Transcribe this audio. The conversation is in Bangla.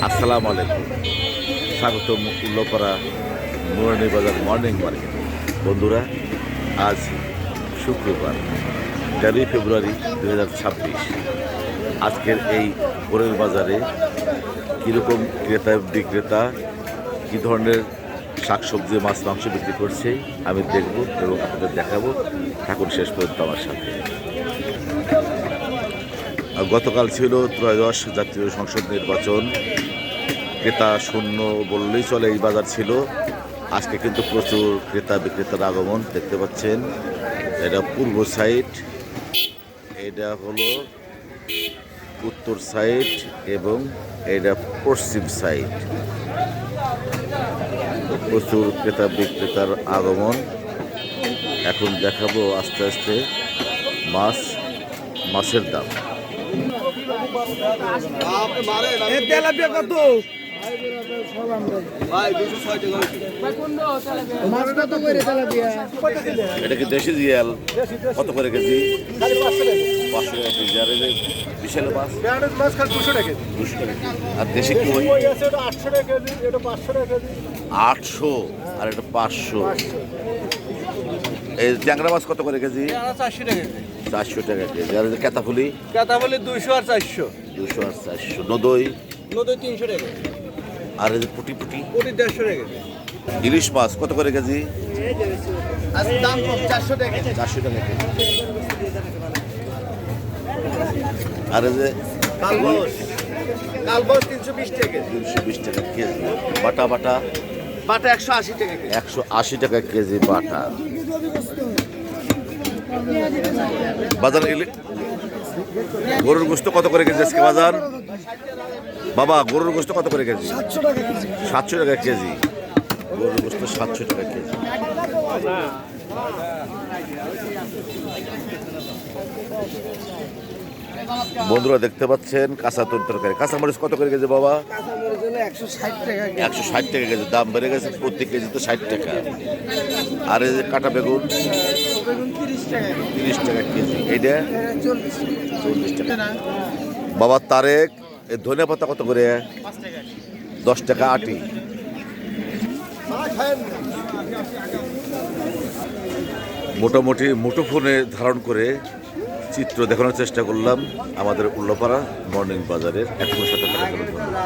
আসসালামু আলাইকুম, স্বাগতম উল্লাপাড়া নুরানি বাজার মর্নিং মার্কেট। বন্ধুরা, আজ শুক্রবার 13 ফেব্রুয়ারি 2026। আজকের এই ভোরের বাজারে কীরকম ক্রেতা বিক্রেতা কী ধরনের শাকসবজি মাছ মাংস বিক্রি করছে আমি দেখব এবং আপনাদের দেখাবো। থাকুন শেষ পর্যন্ত আমার সাথে। গতকাল ছিল ত্রয়োদশ জাতীয় সংসদ নির্বাচন। ক্রেতা শূন্য বললেই চলে এই বাজার ছিল। আজকে কিন্তু প্রচুর ক্রেতা বিক্রেতার আগমন দেখতে পাচ্ছেন। এটা পূর্ব সাইড, এটা হলো উত্তর সাইড এবং এটা পশ্চিম সাইড। প্রচুর ক্রেতা বিক্রেতার আগমন। এখন দেখাবো আস্তে আস্তে মাছের দাম। এটা কি দেশি জিয়াল? কত করে কেজি? 500 টাকা কেজি। আর বিশাল মাছ 200 টাকা। আর দেশি কি? 800 আর এটা 500। এই ট্যাংরা মাছ কত করে কেজি? 400 টাকা কেজি। আর কেতাফুলি 200 আর 400। 200 আর 400। নদই 300 টাকা। আর এই যে পুটি 150 টাকা। ইলিশ মাছ কত করে কেজি? দাম 400 টাকা। 400 টাকা কেজি। আর এই যে কালবস 320 টাকা। 320 টাকা কেজি। বাটা 180 টাকা। 180 টাকা কেজি বাটা। বাজার গরুর গোস্ত কত করে কেজি আজকে বাজার? বাবা, গরুর গোস্ত কত করে কেজি? 700 টাকা কেজি। গরুর গোস্ত 700 টাকা কেজি। বন্ধুরা দেখতে পাচ্ছেন কাঁচা তরকারি। কাঁচামরিচ কত করে কেজি বাবা? 160 টাকা কেজি। দাম বেড়ে গেছে, প্রতি কেজি তো 60 টাকা। আর এই যে কাটা বেগুন 30 টাকা কেজি। এইটা 40 টাকা। বাবা তারেক, এই ধনিয়া পাতা কত করে? 10 টাকা আটি। মোটামুটি মুঠোফোনে ধারণ করে চিত্র দেখানোর চেষ্টা করলাম আমাদের উল্লাপাড়া মর্নিং বাজারের। এখনো সাথে থাকার জন্য ধন্যবাদ।